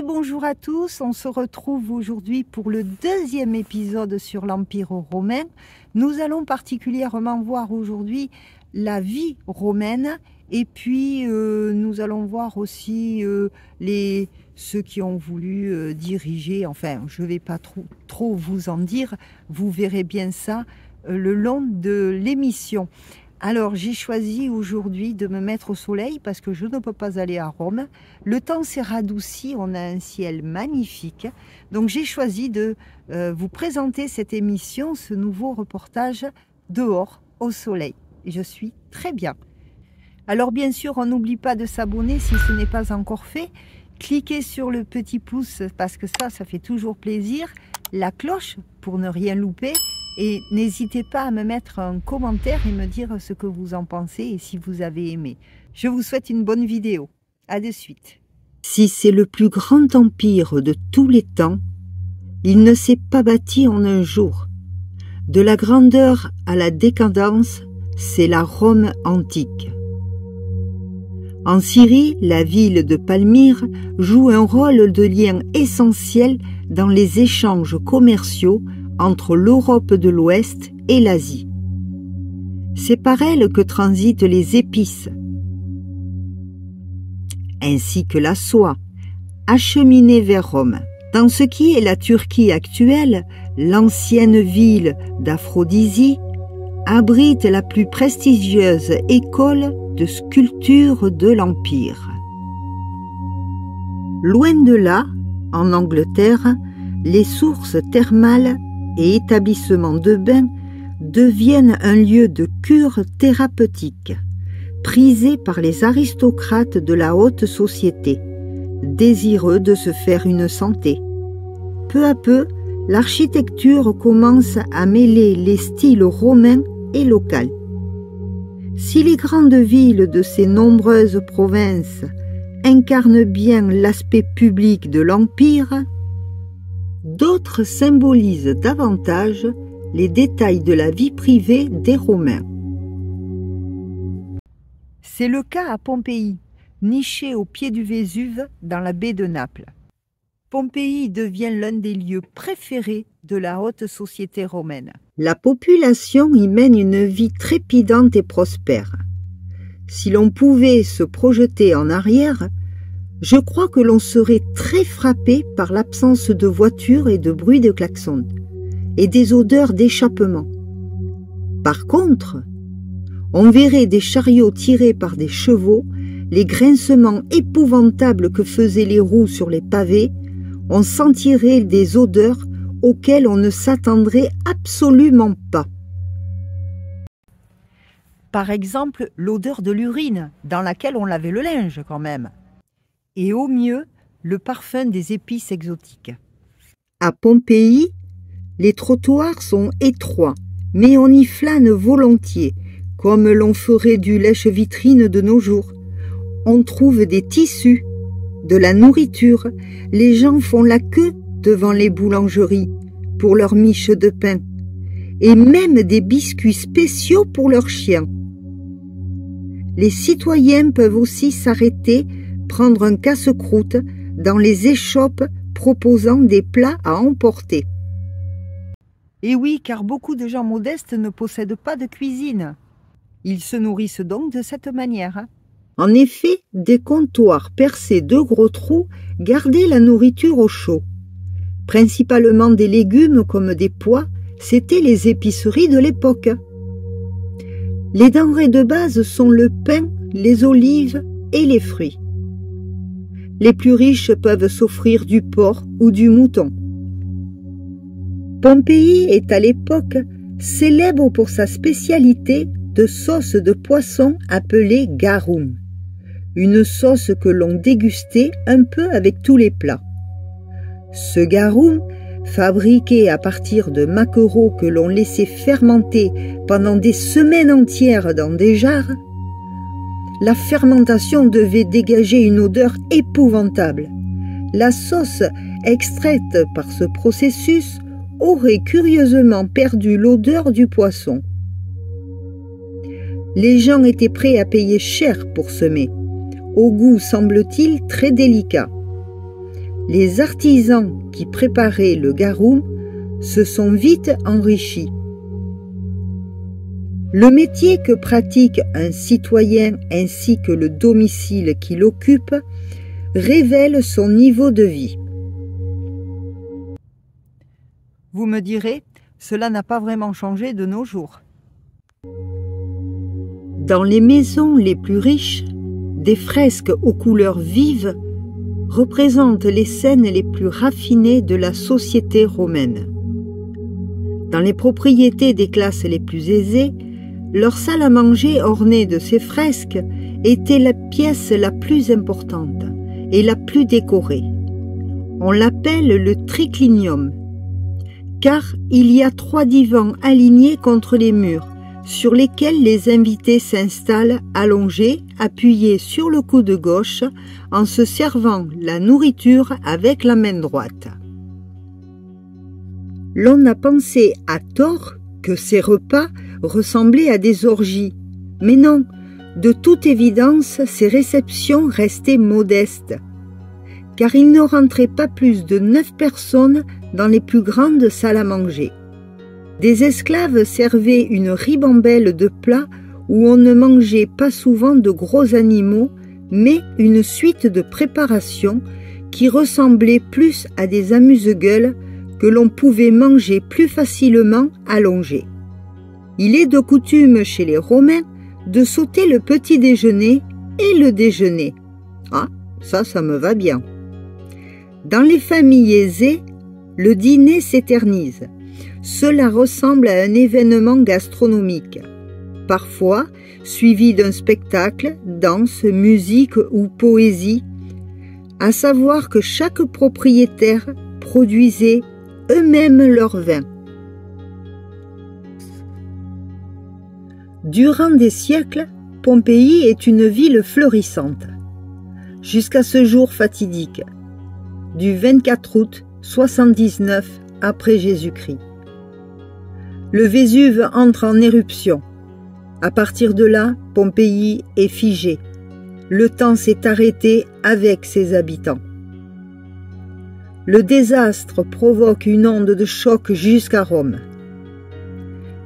bonjour à tous, on se retrouve aujourd'hui pour le deuxième épisode sur l'Empire romain. Nous allons particulièrement voir aujourd'hui la vie romaine et puis nous allons voir aussi ceux qui ont voulu diriger, enfin je ne vais pas trop vous en dire, vous verrez bien ça le long de l'émission. Alors j'ai choisi aujourd'hui de me mettre au soleil parce que je ne peux pas aller à Rome. Le temps s'est radouci, on a un ciel magnifique. Donc j'ai choisi de vous présenter cette émission, ce nouveau reportage dehors au soleil. Et je suis très bien. Alors bien sûr, on n'oublie pas de s'abonner si ce n'est pas encore fait. Cliquez sur le petit pouce parce que ça fait toujours plaisir. La cloche pour ne rien louper. Et n'hésitez pas à me mettre un commentaire et me dire ce que vous en pensez et si vous avez aimé. Je vous souhaite une bonne vidéo. À de suite. Si c'est le plus grand empire de tous les temps, il ne s'est pas bâti en un jour. De la grandeur à la décadence, c'est la Rome antique. En Syrie, la ville de Palmyre joue un rôle de lien essentiel dans les échanges commerciaux entre l'Europe de l'Ouest et l'Asie. C'est par elle que transitent les épices, ainsi que la soie, acheminée vers Rome. Dans ce qui est la Turquie actuelle, l'ancienne ville d'Aphrodisia abrite la plus prestigieuse école de sculpture de l'Empire. Loin de là, en Angleterre, les sources thermales et établissements de bains deviennent un lieu de cure thérapeutique, prisé par les aristocrates de la haute société, désireux de se faire une santé. Peu à peu, l'architecture commence à mêler les styles romains et locaux. Si les grandes villes de ces nombreuses provinces incarnent bien l'aspect public de l'Empire, d'autres symbolisent davantage les détails de la vie privée des Romains. C'est le cas à Pompéi, nichée au pied du Vésuve dans la baie de Naples. Pompéi devient l'un des lieux préférés de la haute société romaine. La population y mène une vie trépidante et prospère. Si l'on pouvait se projeter en arrière, je crois que l'on serait très frappé par l'absence de voitures et de bruit de klaxons, et des odeurs d'échappement. Par contre, on verrait des chariots tirés par des chevaux, les grincements épouvantables que faisaient les roues sur les pavés, on sentirait des odeurs auxquelles on ne s'attendrait absolument pas. Par exemple, l'odeur de l'urine, dans laquelle on lavait le linge quand même. Et au mieux, le parfum des épices exotiques. À Pompéi, les trottoirs sont étroits, mais on y flâne volontiers, comme l'on ferait du lèche-vitrine de nos jours. On trouve des tissus, de la nourriture, les gens font la queue devant les boulangeries pour leurs miches de pain, et même des biscuits spéciaux pour leurs chiens. Les citoyens peuvent aussi s'arrêter prendre un casse-croûte dans les échoppes proposant des plats à emporter. Et oui, car beaucoup de gens modestes ne possèdent pas de cuisine. Ils se nourrissent donc de cette manière. En effet, des comptoirs percés de gros trous gardaient la nourriture au chaud. Principalement des légumes comme des pois, c'étaient les épiceries de l'époque. Les denrées de base sont le pain, les olives et les fruits. Les plus riches peuvent s'offrir du porc ou du mouton. Pompéi est à l'époque célèbre pour sa spécialité de sauce de poisson appelée garum, une sauce que l'on dégustait un peu avec tous les plats. Ce garum, fabriqué à partir de maquereaux que l'on laissait fermenter pendant des semaines entières dans des jarres, la fermentation devait dégager une odeur épouvantable. La sauce extraite par ce processus aurait curieusement perdu l'odeur du poisson. Les gens étaient prêts à payer cher pour ce mets, au goût semble-t-il très délicat. les artisans qui préparaient le garum se sont vite enrichis. Le métier que pratique un citoyen ainsi que le domicile qu'il occupe révèle son niveau de vie. Vous me direz, cela n'a pas vraiment changé de nos jours. Dans les maisons les plus riches, des fresques aux couleurs vives représentent les scènes les plus raffinées de la société romaine. Dans les propriétés des classes les plus aisées, leur salle à manger ornée de ces fresques était la pièce la plus importante et la plus décorée. On l'appelle le triclinium, car il y a 3 divans alignés contre les murs, sur lesquels les invités s'installent allongés, appuyés sur le coude gauche, en se servant la nourriture avec la main droite. L'on a pensé à tort que ces repas ressemblaient à des orgies, mais non, de toute évidence, ces réceptions restaient modestes, car il ne rentrait pas plus de 9 personnes dans les plus grandes salles à manger. Des esclaves servaient une ribambelle de plats où on ne mangeait pas souvent de gros animaux, mais une suite de préparations qui ressemblaient plus à des amuse-gueules que l'on pouvait manger plus facilement allongé. Il est de coutume chez les Romains de sauter le petit déjeuner et le déjeuner. Ah, ça me va bien. Dans les familles aisées, le dîner s'éternise. Cela ressemble à un événement gastronomique, parfois suivi d'un spectacle, danse, musique ou poésie, à savoir que chaque propriétaire produisait eux-mêmes leur vin. Durant des siècles, Pompéi est une ville florissante, jusqu'à ce jour fatidique, du 24 août 79 après Jésus-Christ. Le Vésuve entre en éruption. À partir de là, Pompéi est figé. Le temps s'est arrêté avec ses habitants. Le désastre provoque une onde de choc jusqu'à Rome.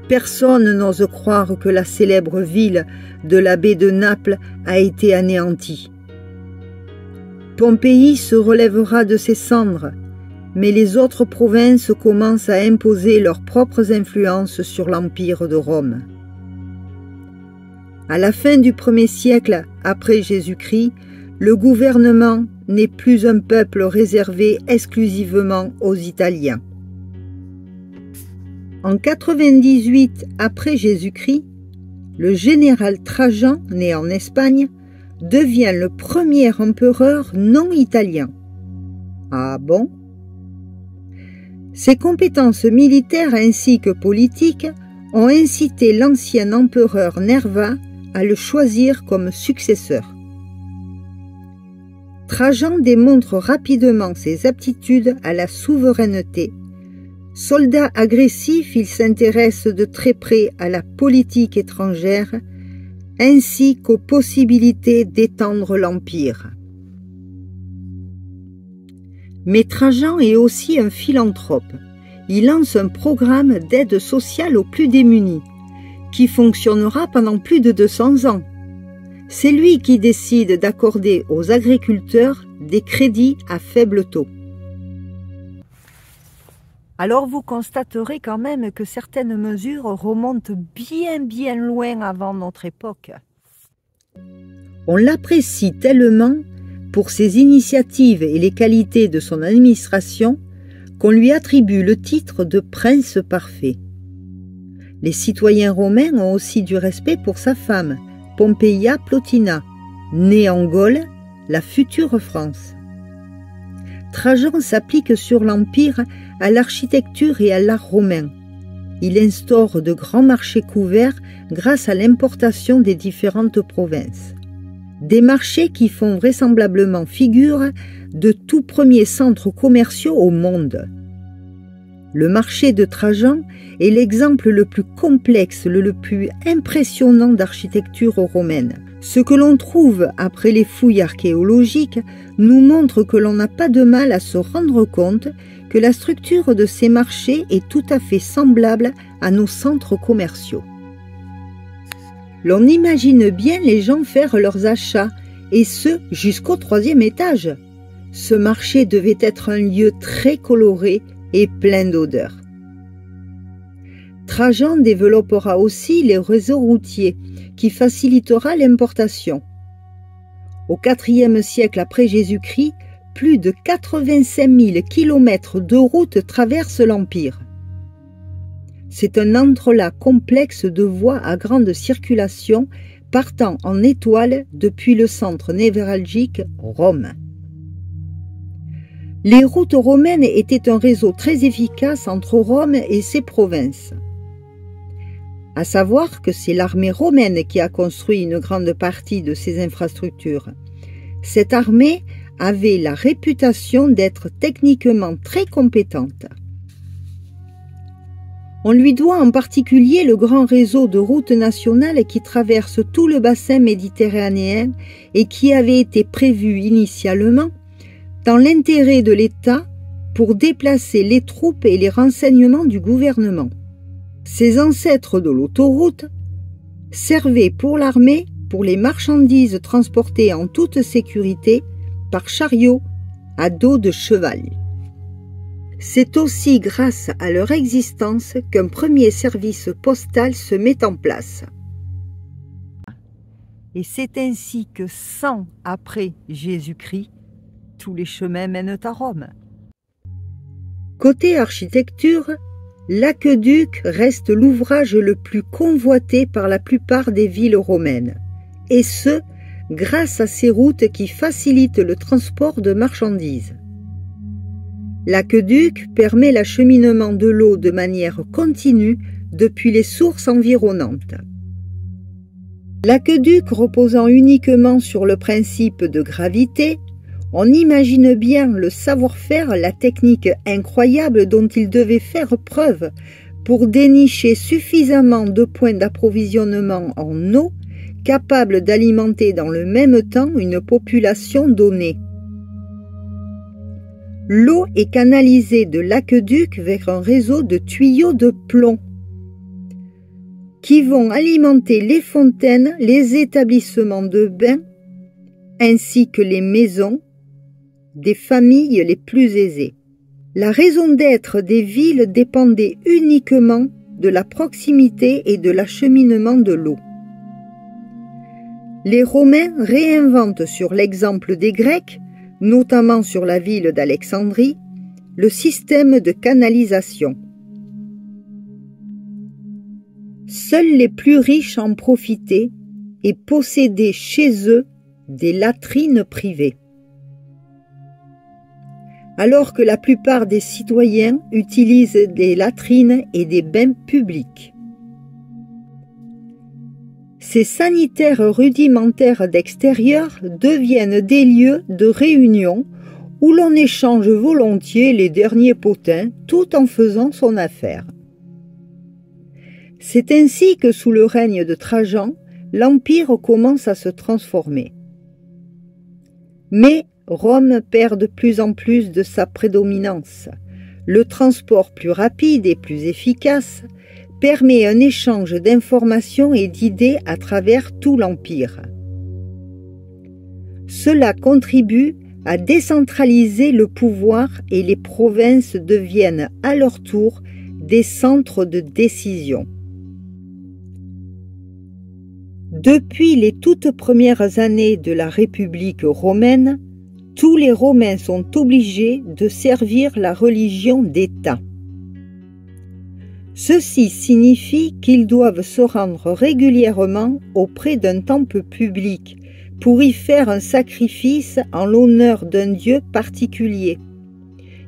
Personne n'ose croire que la célèbre ville de la baie de Naples a été anéantie. Pompéi se relèvera de ses cendres, mais les autres provinces commencent à imposer leurs propres influences sur l'Empire de Rome. À la fin du 1er siècle après Jésus-Christ, le gouvernement n'est plus un peuple réservé exclusivement aux Italiens. En 98 après Jésus-Christ, le général Trajan, né en Espagne, devient le premier empereur non italien. Ah bon? Ses compétences militaires ainsi que politiques ont incité l'ancien empereur Nerva à le choisir comme successeur. Trajan démontre rapidement ses aptitudes à la souveraineté. Soldat agressif, il s'intéresse de très près à la politique étrangère ainsi qu'aux possibilités d'étendre l'empire. Mais Trajan est aussi un philanthrope. Il lance un programme d'aide sociale aux plus démunis, qui fonctionnera pendant plus de 200 ans. C'est lui qui décide d'accorder aux agriculteurs des crédits à faible taux. Alors vous constaterez quand même que certaines mesures remontent bien loin avant notre époque. On l'apprécie tellement pour ses initiatives et les qualités de son administration qu'on lui attribue le titre de prince parfait. Les citoyens romains ont aussi du respect pour sa femme, Pompeia Plotina, née en Gaule, la future France. Trajan s'applique sur l'Empire à l'architecture et à l'art romain. Il instaure de grands marchés couverts grâce à l'importation des différentes provinces. Des marchés qui font vraisemblablement figure de tout premiers centres commerciaux au monde. Le marché de Trajan est l'exemple le plus complexe, le plus impressionnant d'architecture romaine. Ce que l'on trouve après les fouilles archéologiques nous montre que l'on n'a pas de mal à se rendre compte que la structure de ces marchés est tout à fait semblable à nos centres commerciaux. L'on imagine bien les gens faire leurs achats, et ce jusqu'au 3e étage. Ce marché devait être un lieu très coloré et plein d'odeurs. Trajan développera aussi les réseaux routiers, qui facilitera l'importation. Au IVe siècle après Jésus-Christ, plus de 85 000 kilomètres de routes traversent l'Empire. C'est un entrelac complexe de voies à grande circulation partant en étoile depuis le centre névralgique Rome. Les routes romaines étaient un réseau très efficace entre Rome et ses provinces. À savoir que c'est l'armée romaine qui a construit une grande partie de ces infrastructures. Cette armée avait la réputation d'être techniquement très compétente. On lui doit en particulier le grand réseau de routes nationales qui traverse tout le bassin méditerranéen et qui avait été prévu initialement dans l'intérêt de l'État pour déplacer les troupes et les renseignements du gouvernement. Ces ancêtres de l'autoroute servaient pour l'armée pour les marchandises transportées en toute sécurité par chariot à dos de cheval. C'est aussi grâce à leur existence qu'un premier service postal se met en place. Et c'est ainsi que 100 après Jésus-Christ, tous les chemins mènent à Rome. Côté architecture, l'aqueduc reste l'ouvrage le plus convoité par la plupart des villes romaines, et ce, grâce à ces routes qui facilitent le transport de marchandises. L'aqueduc permet l'acheminement de l'eau de manière continue depuis les sources environnantes. L'aqueduc reposant uniquement sur le principe de gravité, on imagine bien le savoir-faire, la technique incroyable dont il devait faire preuve pour dénicher suffisamment de points d'approvisionnement en eau capables d'alimenter dans le même temps une population donnée. L'eau est canalisée de l'aqueduc vers un réseau de tuyaux de plomb qui vont alimenter les fontaines, les établissements de bains ainsi que les maisons des familles les plus aisées. La raison d'être des villes dépendait uniquement de la proximité et de l'acheminement de l'eau. Les Romains réinventent sur l'exemple des Grecs, notamment sur la ville d'Alexandrie, le système de canalisation. Seuls les plus riches en profitaient et possédaient chez eux des latrines privées, alors que la plupart des citoyens utilisent des latrines et des bains publics. Ces sanitaires rudimentaires d'extérieur deviennent des lieux de réunion où l'on échange volontiers les derniers potins tout en faisant son affaire. C'est ainsi que sous le règne de Trajan, l'Empire commence à se transformer. Mais Rome perd de plus en plus de sa prédominance. Le transport plus rapide et plus efficace permet un échange d'informations et d'idées à travers tout l'Empire. Cela contribue à décentraliser le pouvoir et les provinces deviennent à leur tour des centres de décision. Depuis les toutes premières années de la République romaine, tous les Romains sont obligés de servir la religion d'État. Ceci signifie qu'ils doivent se rendre régulièrement auprès d'un temple public pour y faire un sacrifice en l'honneur d'un dieu particulier,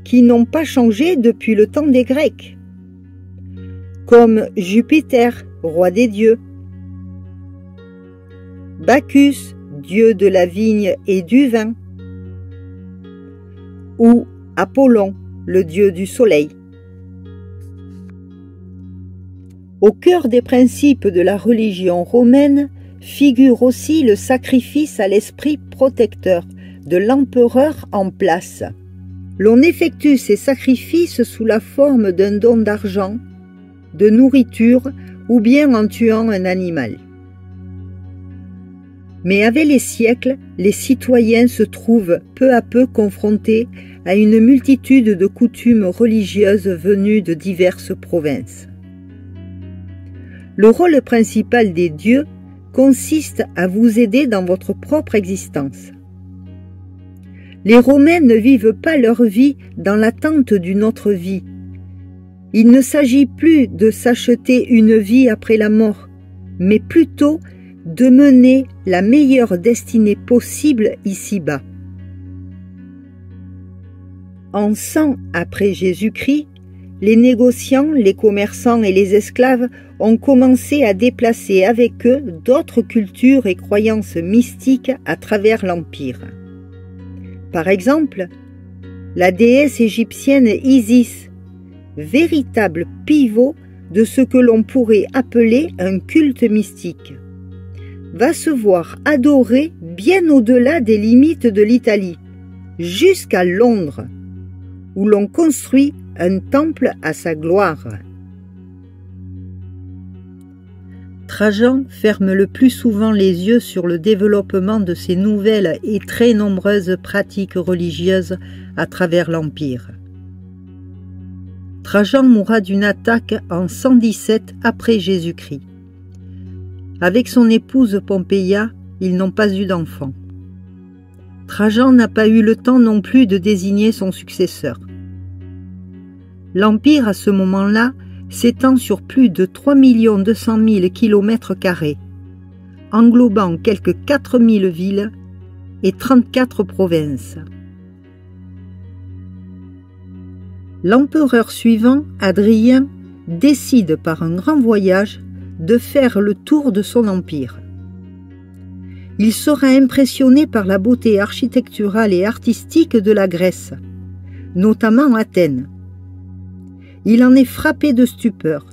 qui n'ont pas changé depuis le temps des Grecs, comme Jupiter, roi des dieux, Bacchus, dieu de la vigne et du vin, ou Apollon, le dieu du soleil. Au cœur des principes de la religion romaine figure aussi le sacrifice à l'esprit protecteur de l'empereur en place. L'on effectue ces sacrifices sous la forme d'un don d'argent, de nourriture ou bien en tuant un animal. Mais avec les siècles, les citoyens se trouvent peu à peu confrontés à une multitude de coutumes religieuses venues de diverses provinces. Le rôle principal des dieux consiste à vous aider dans votre propre existence. Les Romains ne vivent pas leur vie dans l'attente d'une autre vie. Il ne s'agit plus de s'acheter une vie après la mort, mais plutôt de mener la meilleure destinée possible ici-bas. En 100 après Jésus-Christ, les négociants, les commerçants et les esclaves ont commencé à déplacer avec eux d'autres cultures et croyances mystiques à travers l'Empire. Par exemple, la déesse égyptienne Isis, véritable pivot de ce que l'on pourrait appeler un culte mystique, va se voir adorée bien au-delà des limites de l'Italie, jusqu'à Londres, où l'on construit un temple à sa gloire. Trajan ferme le plus souvent les yeux sur le développement de ces nouvelles et très nombreuses pratiques religieuses à travers l'Empire. Trajan mourra d'une attaque en 117 après Jésus-Christ. Avec son épouse Pompeia, ils n'ont pas eu d'enfant. Trajan n'a pas eu le temps non plus de désigner son successeur. L'Empire, à ce moment-là, s'étend sur plus de 3 200 000 km², englobant quelques 4 000 villes et 34 provinces. L'empereur suivant, Hadrien, décide par un grand voyage de faire le tour de son empire. Il sera impressionné par la beauté architecturale et artistique de la Grèce, notamment Athènes. Il en est frappé de stupeur.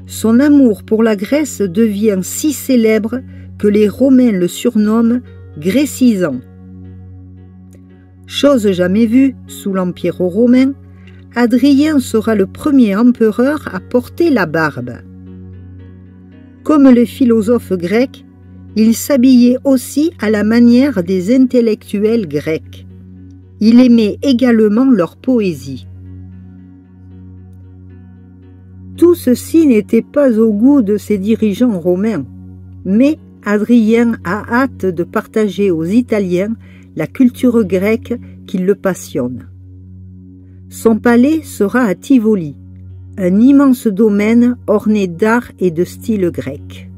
Son amour pour la Grèce devient si célèbre que les Romains le surnomment Grécisant. Chose jamais vue sous l'Empire romain, Hadrien sera le premier empereur à porter la barbe. Comme les philosophes grecs, il s'habillait aussi à la manière des intellectuels grecs. Il aimait également leur poésie. Tout ceci n'était pas au goût de ses dirigeants romains, mais Hadrien a hâte de partager aux Italiens la culture grecque qui le passionne. Son palais sera à Tivoli, un immense domaine orné d'art et de style grec.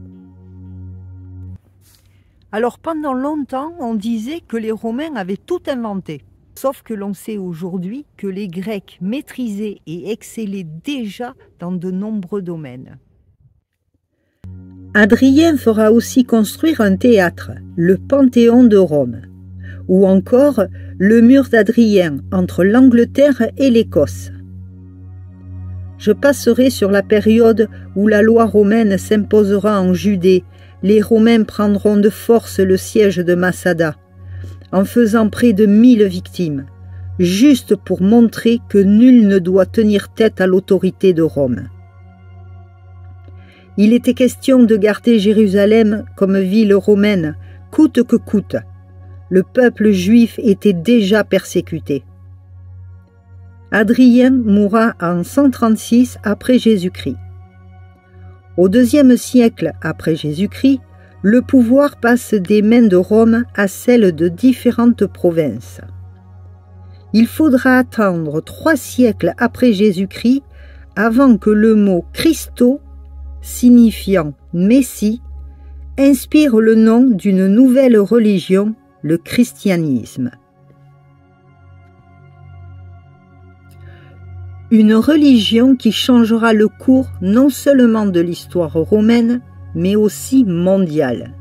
Alors pendant longtemps, on disait que les Romains avaient tout inventé. Sauf que l'on sait aujourd'hui que les Grecs maîtrisaient et excellaient déjà dans de nombreux domaines. Hadrien fera aussi construire un théâtre, le Panthéon de Rome, ou encore le mur d'Hadrien entre l'Angleterre et l'Écosse. Je passerai sur la période où la loi romaine s'imposera en Judée. Les Romains prendront de force le siège de Massada, en faisant près de 1000 victimes, juste pour montrer que nul ne doit tenir tête à l'autorité de Rome. Il était question de garder Jérusalem comme ville romaine, coûte que coûte. Le peuple juif était déjà persécuté. Hadrien mourra en 136 après Jésus-Christ. Au IIe siècle après Jésus-Christ, le pouvoir passe des mains de Rome à celles de différentes provinces. Il faudra attendre 3 siècles après Jésus-Christ avant que le mot Christo, signifiant Messie, inspire le nom d'une nouvelle religion, le christianisme. Une religion qui changera le cours non seulement de l'histoire romaine, mais aussi mondiale.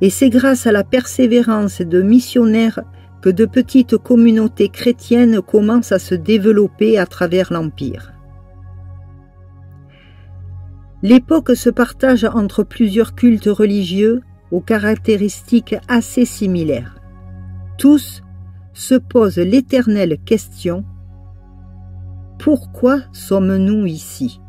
Et c'est grâce à la persévérance de missionnaires que de petites communautés chrétiennes commencent à se développer à travers l'Empire. L'époque se partage entre plusieurs cultes religieux aux caractéristiques assez similaires. Tous se posent l'éternelle question: pourquoi sommes-nous ici?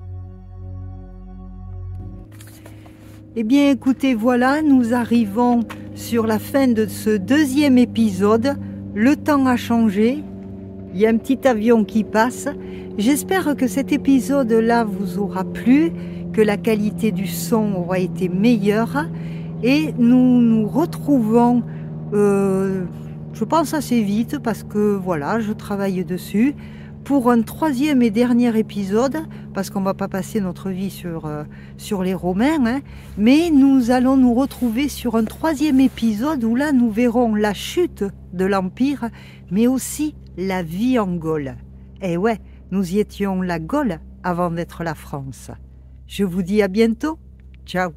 Eh bien écoutez, voilà, nous arrivons sur la fin de ce deuxième épisode. Le temps a changé, il y a un petit avion qui passe. J'espère que cet épisode-là vous aura plu, que la qualité du son aura été meilleure. Et nous nous retrouvons, je pense assez vite, parce que voilà, je travaille dessus, pour un troisième et dernier épisode, parce qu'on ne va pas passer notre vie sur les Romains, hein, mais nous allons nous retrouver sur un troisième épisode où là nous verrons la chute de l'Empire, mais aussi la vie en Gaule. Et ouais, nous y étions la Gaule avant d'être la France. Je vous dis à bientôt. Ciao.